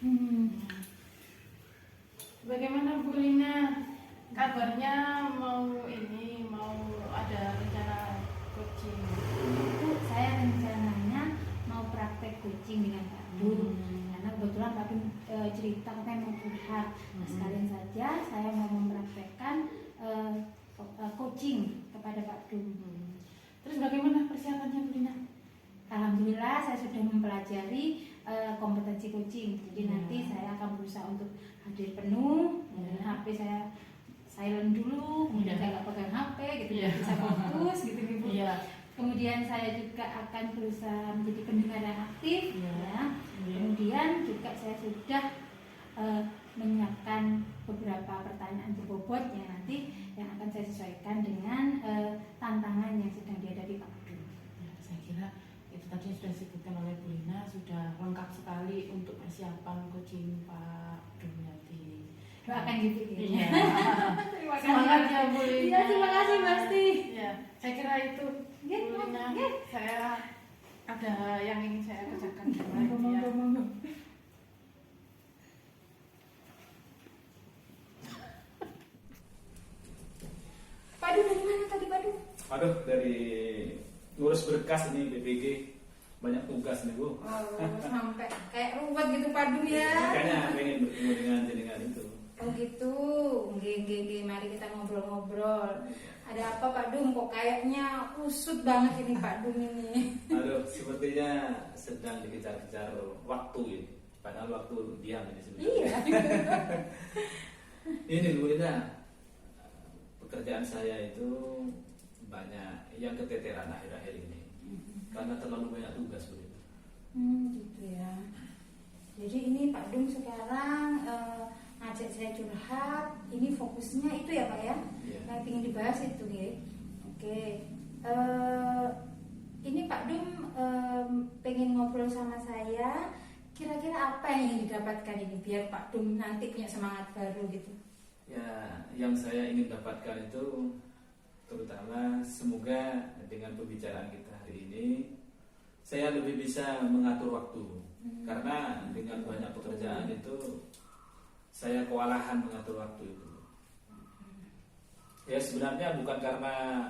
Hmm. Bagaimana Bu Lina? Kabarnya mau ada rencana coaching. Itu saya rencananya mau praktek coaching dengan Pak Dum. Karena kebetulan Pak Dum cerita katanya mau curhat. Nah, sekalian saja saya mau mempraktekkan coaching kepada Pak Dum. Terus bagaimana persiapannya Bu Lina? Alhamdulillah saya sudah mempelajari kompetensi coaching. Jadi nanti saya akan berusaha untuk hadir penuh. Dan HP saya silent dulu, kemudian saya nggak pegang HP gitu, bisa fokus gitu Bu. Kemudian saya juga akan berusaha menjadi pendengar yang aktif, ya. Kemudian juga saya sudah menyiapkan beberapa pertanyaan berbobot yang nanti yang akan saya sesuaikan dengan tantangan yang sedang dihadapi Pak Dum. Saya kira itu tadi yang sudah disebutkan oleh Bu Lina sudah lengkap sekali untuk persiapan coaching Pak Dum nanti. Doakan gitu ya. Iya. Terima kasih. Semangat ya Bu Lina. Iya, terima kasih pasti. Ya, saya kira itu Bu Lina. Saya ada yang ingin saya kerjakan lagi ya. Pak Dum dari mana tadi Pak Dum? Aduh, dari ngurus berkas ini BPG banyak tugas nih Bu. Sampai kayak ruwet gitu Pak Dum ya. Makanya pengen bertemu dengan jenengan itu. Oh gitu, nggih, mari kita ngobrol-ngobrol. Ada apa Pak Dum? Kok kayaknya usut banget ini Pak Dum ini. Aduh, sepertinya sedang dikejar-kejar waktu ini. Padahal waktu diam ini sebenarnya. Iya. Ini Bu Lina, pekerjaan saya itu banyak yang keteteran akhir-akhir ini. Karena terlalu banyak tugas Bu Lina. Gitu ya. Jadi ini Pak Dum sekarang ngajak saya curhat. Ini fokusnya itu ya Pak ya? Iya. Yang ingin dibahas itu ya. Oke. Ini Pak Dum pengen ngobrol sama saya. Kira-kira apa yang ingin didapatkan ini biar Pak Dum nanti punya semangat baru gitu? Ya, yang saya ingin dapatkan itu terutama semoga dengan pembicaraan kita hari ini saya lebih bisa mengatur waktu. Karena dengan banyak pekerjaan itu saya kewalahan mengatur waktu itu. Ya sebenarnya bukan karena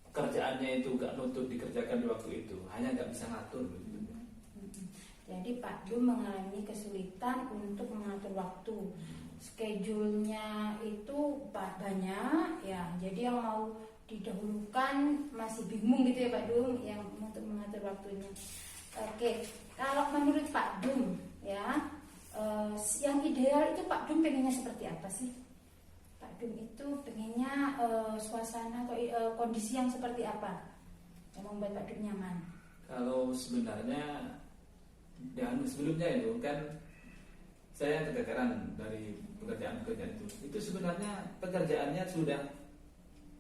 pekerjaannya itu gak nutup dikerjakan di waktu itu, hanya gak bisa ngatur gitu. Jadi Pak Dum mengalami kesulitan untuk mengatur waktu. Schedule-nya itu banyak ya. Jadi yang mau didahulukan masih bingung gitu ya Pak Dum yang untuk mengatur waktunya. Oke, kalau menurut Pak Dum ya, yang ideal itu Pak Dum pengennya seperti apa sih? Pak Dum itu pengennya suasana atau kondisi yang seperti apa yang membuat Pak Dum nyaman? Kalau sebenarnya dan sebelumnya itu kan saya keteteran dari pekerjaan-pekerjaan itu sebenarnya pekerjaannya sudah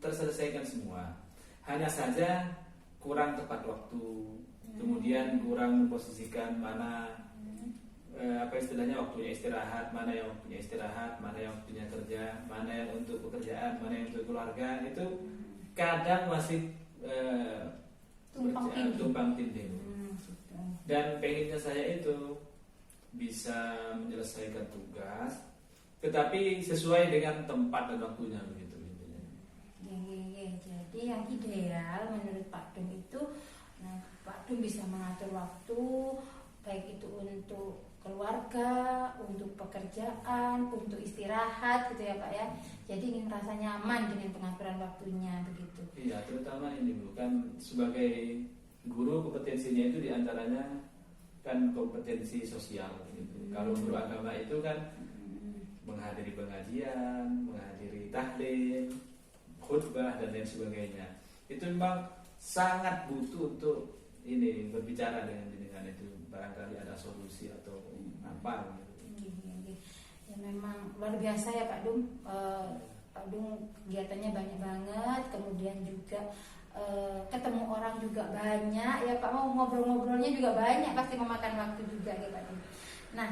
terselesaikan semua, hanya saja kurang tepat waktu, kemudian kurang memposisikan mana apa istilahnya waktunya istirahat, mana yang waktunya istirahat, mana yang waktunya kerja, mana yang untuk pekerjaan, mana yang untuk keluarga, itu kadang masih tumpang tindih. Dan pengennya saya itu bisa menyelesaikan tugas, tetapi sesuai dengan tempat dan waktunya begitu. Jadi yang ideal menurut Pak Dum itu, Pak Dum bisa mengatur waktu, baik itu untuk keluarga, untuk pekerjaan, untuk istirahat gitu ya Pak ya. Jadi ingin merasa nyaman dengan pengaturan waktunya begitu. Iya, terutama ini bukan sebagai guru kompetensinya itu diantaranya kan kompetensi sosial gitu. Kalau guru agama itu kan menghadiri pengajian, menghadiri tahlil, khutbah dan lain sebagainya. Itu memang sangat butuh untuk ini berbicara dengan itu, barangkali ada solusi atau apa gitu. Ya memang luar biasa ya Pak Dum. Pak Dum kegiatannya banyak banget, kemudian juga ketemu orang juga banyak ya Pak, mau ngobrol-ngobrolnya juga banyak, pasti memakan waktu juga ya Pak Dum. Nah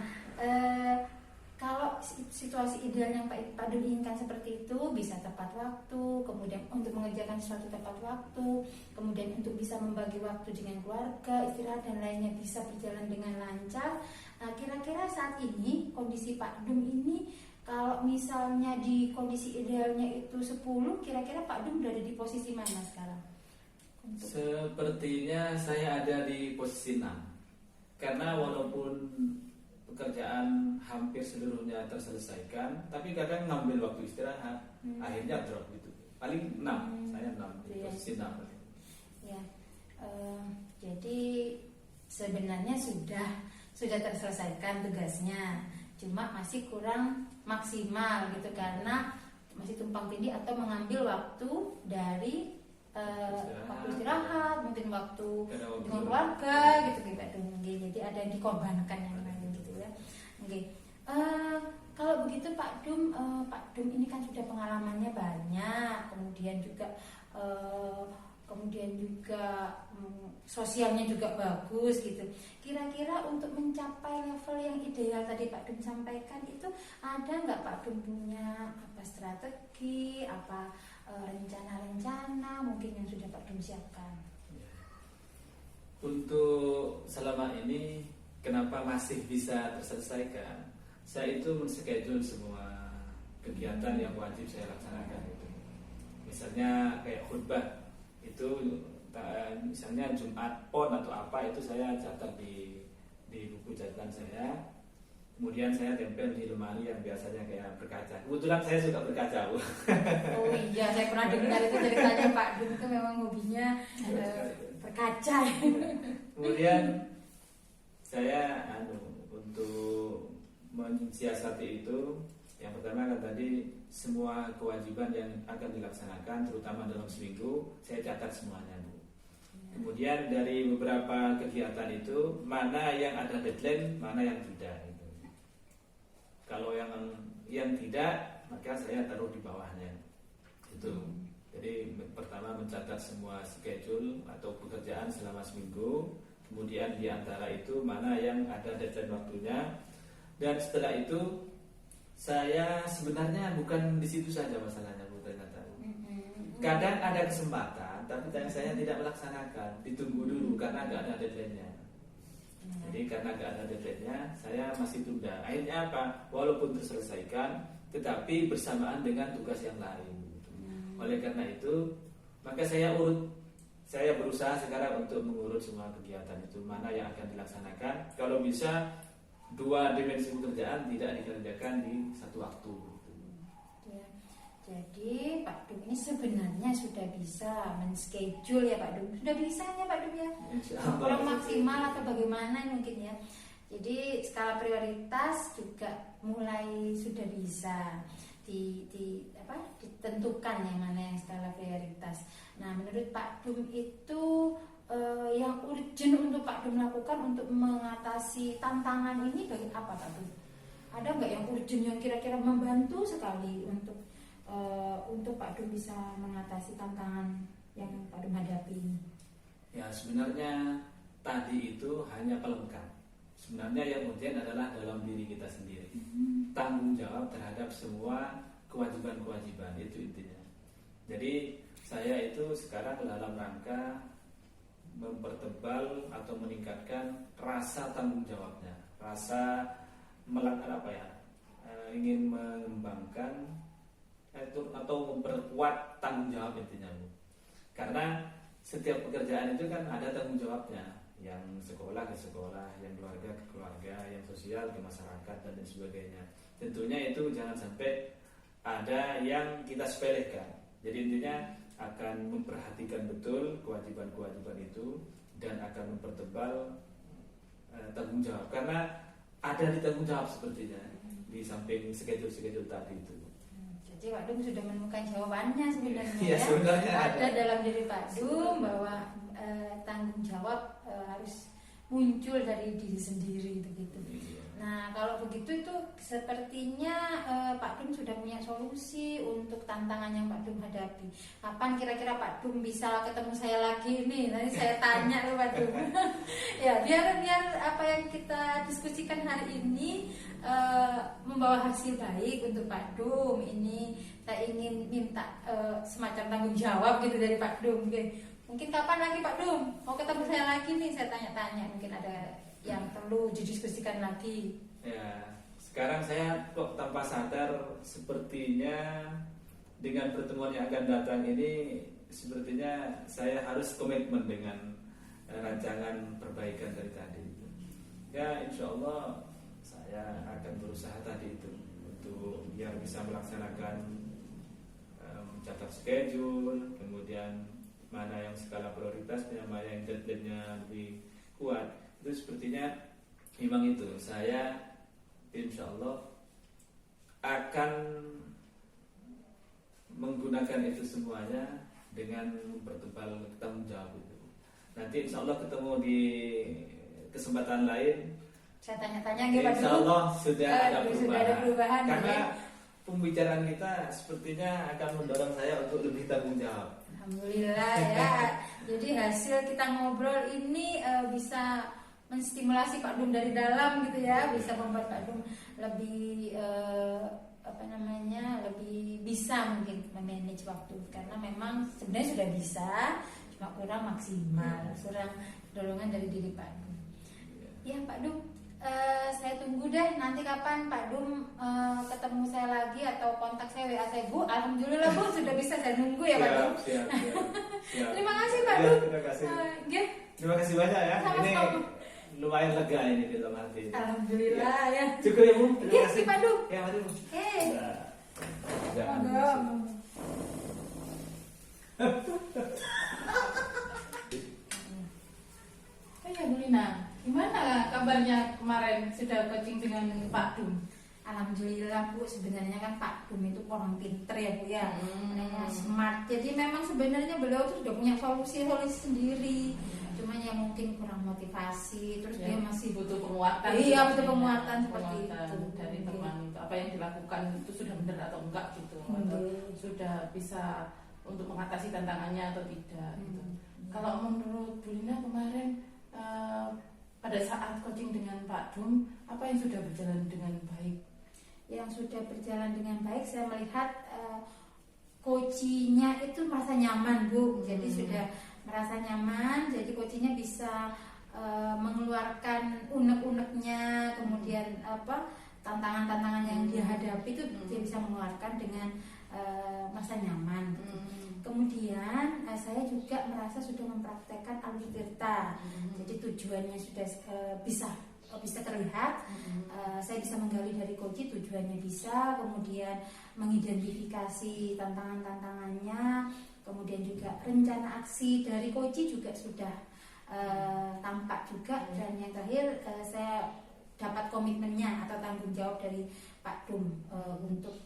kalau situasi ideal yang Pak Dum inginkan seperti itu, bisa tepat waktu, kemudian untuk mengerjakan sesuatu tepat waktu, kemudian untuk bisa membagi waktu dengan keluarga, istirahat dan lainnya bisa berjalan dengan lancar. Nah, kira-kira saat ini kondisi Pak Dum ini, kalau misalnya di kondisi idealnya itu 10, kira-kira Pak Dum berada di posisi mana sekarang? Sepertinya saya ada di posisi 6. Karena walaupun pekerjaan hampir seluruhnya terselesaikan, tapi kadang ngambil waktu istirahat, akhirnya drop gitu. Paling 6, saya 6 di posisi 6. Ya, jadi sebenarnya sudah terselesaikan tugasnya, cuma masih kurang maksimal gitu karena masih tumpang tindih atau mengambil waktu dari waktu istirahat, mungkin waktu dengan keluarga gitu Pak Dum. Jadi ada yang dikorbankan yang lain gitu ya. Oke. Kalau begitu Pak Dum ini kan sudah pengalamannya banyak, kemudian juga sosialnya juga bagus gitu. Kira-kira untuk mencapai level yang ideal tadi Pak Dum sampaikan itu, ada nggak Pak Dum punya apa strategi, apa rencana-rencana mungkin yang sudah Pak Dum siapkan? Untuk selama ini kenapa masih bisa terselesaikan? Saya itu men-schedule semua kegiatan yang wajib saya laksanakan itu. Misalnya kayak khutbah itu, misalnya Jumat Pon atau apa itu saya catat di buku catatan saya. Kemudian saya tempel di lemari yang biasanya kayak berkaca. Kebetulan saya suka berkaca, Bu. Oh iya, saya pernah dengar itu ceritanya Pak Dum itu memang hobinya berkaca. Kemudian saya untuk mensiasati itu, yang pertama kan tadi semua kewajiban yang akan dilaksanakan terutama dalam seminggu saya catat semuanya, Bu. Kemudian dari beberapa kegiatan itu mana yang ada deadline, mana yang tidak gitu. Kalau yang tidak, maka saya taruh di bawahnya. Itu. Jadi pertama mencatat semua schedule atau pekerjaan selama seminggu. Kemudian di antara itu mana yang ada deadline waktunya. Dan setelah itu saya sebenarnya bukan di situ saja masalahnya, Bu, ternyata. Kadang ada kesempatan, tapi saya tidak melaksanakan. Ditunggu dulu karena nggak ada deadline-nya. Jadi karena nggak ada deadline-nya, saya masih tunda. Akhirnya apa? Walaupun terselesaikan, tetapi bersamaan dengan tugas yang lain. Oleh karena itu, maka saya berusaha sekarang untuk mengurut semua kegiatan itu, mana yang akan dilaksanakan. Kalau bisa 2 dimensi pekerjaan tidak dikerjakan di satu waktu. Ya. Jadi Pak Dum ini sebenarnya sudah bisa men-schedule ya Pak Dum. Sudah bisa ya Pak Dum ya. Kurang maksimal atau bagaimana mungkin ya. Jadi skala prioritas juga mulai sudah bisa ditentukan yang mana yang skala prioritas. Nah, menurut Pak Dum itu yang urgent untuk Pak Dum lakukan untuk mengatasi tantangan ini bagi apa Pak Dum? Ada nggak yang urgent yang kira-kira membantu sekali untuk Pak Dum bisa mengatasi tantangan yang Pak Dum hadapi ini? Ya, sebenarnya tadi itu hanya pelengkap. Sebenarnya yang urgent adalah dalam diri kita sendiri. Tanggung jawab terhadap semua kewajiban-kewajiban, itu intinya. Jadi saya itu sekarang dalam rangka mempertebal atau meningkatkan rasa tanggung jawabnya, rasa ingin mengembangkan atau memperkuat tanggung jawab intinya, Bu. Karena setiap pekerjaan itu kan ada tanggung jawabnya, yang sekolah ke sekolah, yang keluarga ke keluarga, yang sosial ke masyarakat dan lain sebagainya. Tentunya itu jangan sampai ada yang kita sepelekan. Jadi intinya akan memperhatikan betul kewajiban-kewajiban itu dan akan mempertebal tanggung jawab, karena ada di tanggung jawab sepertinya di samping schedule tadi itu. Jadi Pak Dum sudah menemukan jawabannya sebenarnya ya, sebenarnya ada dalam diri Pak Dum bahwa tanggung jawab harus muncul dari diri sendiri begitu. Iya. Nah, kalau begitu itu sepertinya Pak Dum sudah punya solusi untuk tantangan yang Pak Dum hadapi. Kapan kira-kira Pak Dum bisa ketemu saya lagi nih? Nanti saya tanya ke Pak Dum. Ya, biar apa yang kita diskusikan hari ini membawa hasil baik untuk Pak Dum. Ini saya ingin minta semacam tanggung jawab gitu dari Pak Dum. Mungkin kapan lagi Pak Dum mau ketemu saya lagi nih? Saya tanya-tanya, mungkin ada yang perlu didiskusikan lagi. Ya, sekarang saya kok tanpa sadar sepertinya dengan pertemuan yang akan datang ini sepertinya saya harus komitmen dengan rancangan perbaikan dari tadi. Ya, insya Allah saya akan berusaha tadi itu untuk biar bisa melaksanakan mencatat schedule, kemudian mana yang skala prioritasnya, mana yang deadline-nya lebih kuat. Itu sepertinya memang itu saya insya Allah akan menggunakan itu semuanya dengan mempertebal tanggung jawab itu. Nanti insya Allah ketemu di kesempatan lain. Saya tanya-tanya gimana? Insya Allah sudah ada perubahan. Karena pembicaraan kita sepertinya akan mendorong saya untuk lebih tanggung jawab. Alhamdulillah ya. Jadi hasil kita ngobrol ini bisa menstimulasi Pak Dum dari dalam gitu ya, bisa membuat Pak Dum lebih lebih bisa mungkin memanage waktu, karena memang sebenarnya sudah bisa, cuma kurang maksimal, kurang dorongan dari diri Pak Dum. Ya Pak Dum, saya tunggu deh nanti kapan Pak Dum ketemu saya lagi atau kontak saya, WA saya. Bu, alhamdulillah Bu sudah bisa, saya nunggu ya Pak Dum. Siap. Terima kasih Pak Dum. Terima kasih. Terima kasih banyak ya. Ini lumayan lega ini di dalam hati. Alhamdulillah ya. Cukup ya Bu. Terima kasih Pak Dum. Ya Pak Dum. Ya Bu Lina, gimana kabarnya kemarin sudah coaching dengan Pak Dum? Alhamdulillah Bu, sebenarnya kan Pak Dum itu orang pinter ya Bu ya, smart. Jadi memang sebenarnya beliau tuh sudah punya solusi sendiri. Cuma ya mungkin kurang motivasi, terus Ya, dia masih butuh penguatan. Iya, butuh penguatan seperti itu dari teman itu. Apa yang dilakukan itu sudah benar atau enggak gitu, atau sudah bisa untuk mengatasi tantangannya atau tidak. Gitu. Kalau menurut Bu Lina kemarin pada saat coaching dengan Pak Dum, apa yang sudah berjalan dengan baik? Yang sudah berjalan dengan baik, saya melihat coachingnya itu merasa nyaman Bu. Jadi sudah merasa nyaman, jadi coachingnya bisa mengeluarkan unek-uneknya, kemudian tantangan-tantangan yang dia hadapi itu dia bisa mengeluarkan dengan merasa nyaman. Kemudian saya juga merasa sudah mempraktekkan alur tirta, jadi tujuannya sudah bisa terlihat. Saya bisa menggali dari coach, tujuannya bisa, kemudian mengidentifikasi tantangan-tantangannya, kemudian juga rencana aksi dari coach juga sudah tampak juga, dan yang terakhir saya dapat komitmennya atau tanggung jawab dari Pak Dum untuk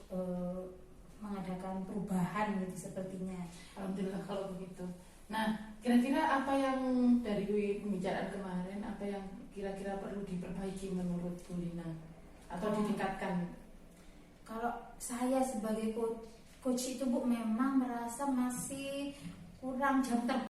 mengadakan perubahan gitu sepertinya. Alhamdulillah kalau begitu. Nah, kira-kira apa yang dari pembicaraan kemarin, apa yang kira-kira perlu diperbaiki menurut Bu Lina atau ditingkatkan? Kalau saya sebagai coach itu Bu memang merasa masih kurang jam terbang